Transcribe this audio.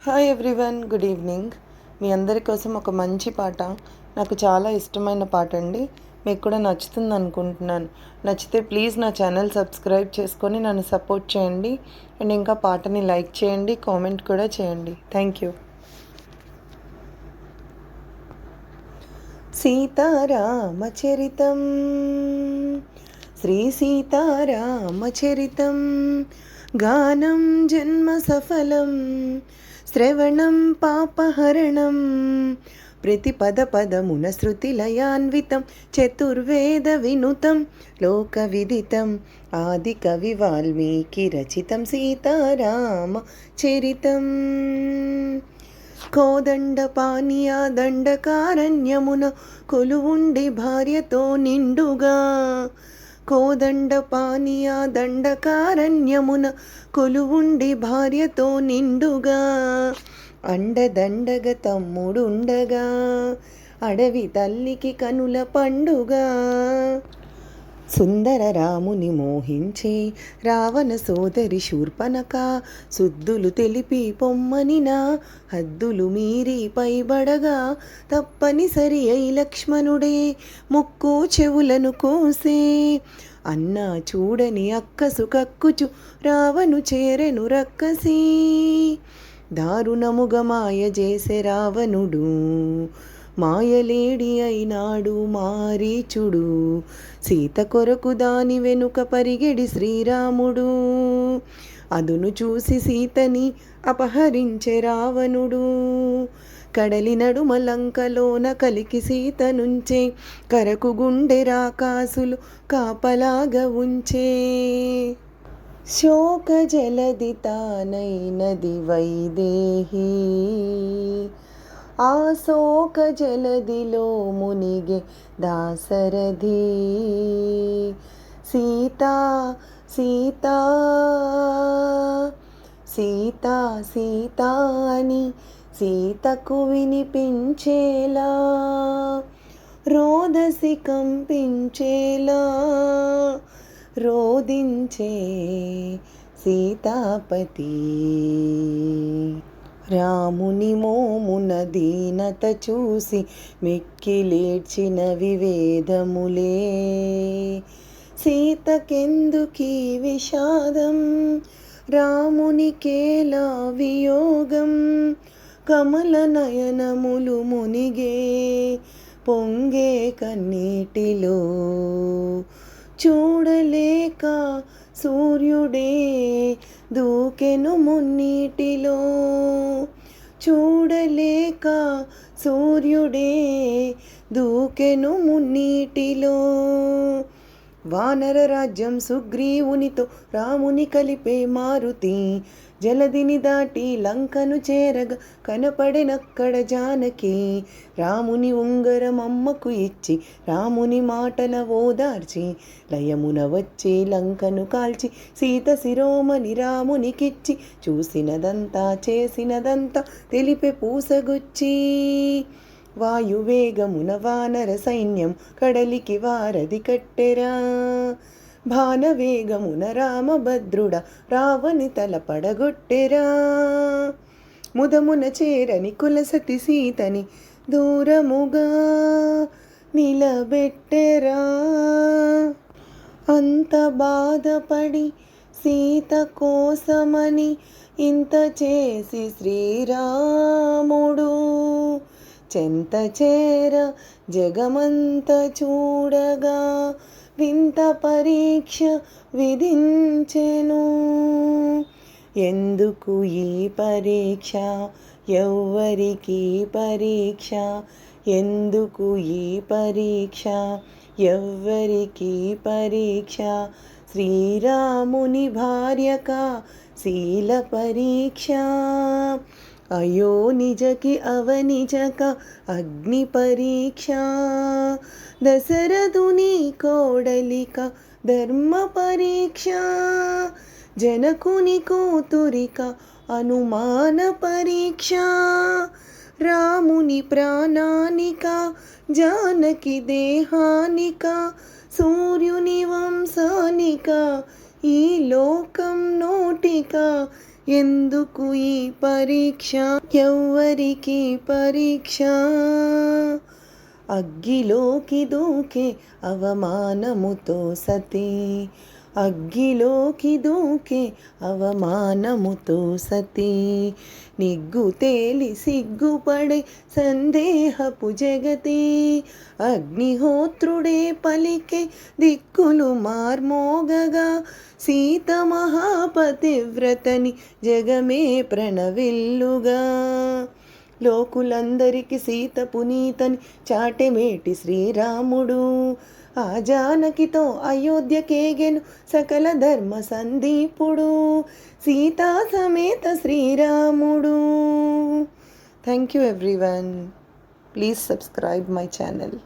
Hi everyone, good evening. మీ అందరి కోసం ఒక మంచి పాట, నాకు చాలా ఇష్టమైన పాట అండి. మీకు కూడా నచ్చుతుంది అనుకుంటున్నాను. నచ్చితే ప్లీజ్ నా ఛానల్ సబ్స్క్రైబ్ చేసుకొని నన్ను సపోర్ట్ చేయండి. అండ్ ఇంకా పాటని లైక్ చేయండి, కామెంట్ కూడా చేయండి. Thank you. సీతారామచరితం, శ్రీ సీతారామచరితం, గానం జన్మ సఫలం, శ్రవణం పాపహరణం, ప్రతిపద పదమున శృతిలయాన్వితం, చతుర్వేద వినుతం, లోక విదితం, ఆది కవి వాల్మీకి రచితం, సీతారామ చరితం. కోదండ పానీయ దండకారణ్యమున కొలువుండి భార్యతో నిండుగా, కోదండ పానీయ దండకారణ్యమున కొలువుండి భార్యతో నిండుగా, అండదండగ తమ్ముడుండగా అడవి తల్లికి కనుల పండుగ, సుందర రాముని మోహించే రావణ సోదరి శూర్పణక, సుద్దులు తెలిపి పొమ్మనిన హద్దులు మీరి పైబడగా, తప్పనిసరి అయి లక్ష్మణుడే ముక్కు చెవులను కోసే, అన్నా చూడని అక్కసు కక్కుచు రావణు చేరెను రక్కసి, దారుణముగ మాయ చేసే రావణుడు మాయలేడి అయినాడు మారీచుడు, సీత కొరకు దాని వెనుక పరిగెడి శ్రీరాముడు, అదును చూసి సీతని అపహరించే రావణుడు, కడలి నడుమ లంకలోన కలికి సీత నుంచే, కరకు గుండె రాకాసులు కాపలాగా ఉంచే, శోక జలది తానైనది వైదేహి, ఆ శోక జలదిలో మునిగే దాశరథి, సీతా సీతా సీతా సీతా అని సీతకు వినిపించేలా, రోదసి కంపించేలా రోదించే సీతాపతి, రాముని మోమున దీనత చూసి మిక్కిలేడ్చిన వివేదములే, సీతకెందుకీ విషాదం రామునికేలా వియోగం, కమల నయనములు మునిగే పొంగే కన్నీటిలో, చూడలేక సూర్యుడే దూకెను మున్నీటిలో, చూడలేక సూర్యుడే దూకెను మున్నీటిలో, వానర రాజ్యం సుగ్రీవునితో రాముని కలిపే మారుతి, జలదిని దాటి లంకను చేరగా కనపడెనక్కడ జానకి, రాముని ఉంగరం అమ్మకు ఇచ్చి రాముని మాటల ఓదార్చి, లయమున వచ్చి లంకను కాల్చి సీత శిరోమణి రామునికిచ్చి, చూసినదంతా చేసినదంతా తెలిపే పూసగుచ్చి, వాయువేగమున వానర సైన్యం కడలికి వారధి కట్టెరా, భానవేగమున రామభద్రుడ రావణి తల పడగొట్టెరా, ముదమున చేరని కులసతి సీతని దూరముగా నిలబెట్టెరా, అంత బాధపడి సీత కోసమని ఇంత చేసి శ్రీరాముడు, చెంత చేర జగమంత చూడగా వింత పరీక్ష విధించెను, ఎందుకు ఈ పరీక్ష ఎవ్వరికి పరీక్ష, ఎందుకు ఈ పరీక్ష ఎవ్వరికి పరీక్ష, శ్రీరాముని భార్యక శీల పరీక్ష, అయో నిజకి అవనిజక అగ్ని పరీక్ష, దశరథుని కోడలిక ధర్మ పరీక్ష, జనకుని కూతురిక అనుమాన పరీక్ష, రాముని ప్రాణానిక జానకి దేహానిక, సూర్యుని వంశానిక ఈ లోకం నోటిక ఎందుకు ఈ పరీక్ష ఎవ్వరికి పరీక్ష అగ్గిలోకి దూకే అవమానముతో సతీ అగ్గిలోకి దూకే అవమానముతో సతీ నిగ్గు తేలి సిగ్గుపడే సందేహపు జగతి అగ్నిహోత్రుడే పలికే దిక్కులు మార్మోగగా సీత మహాపతివ్రతని జగమే ప్రణవిల్లుగా లోకులందరికి సీత పునీతని చాటెమేటి శ్రీరాముడు ఆ జానకితో అయోధ్యకేగెను సకల ధర్మ సందీపుడు సీతా సమేత శ్రీరాముడు. Thank you everyone. Please subscribe my channel.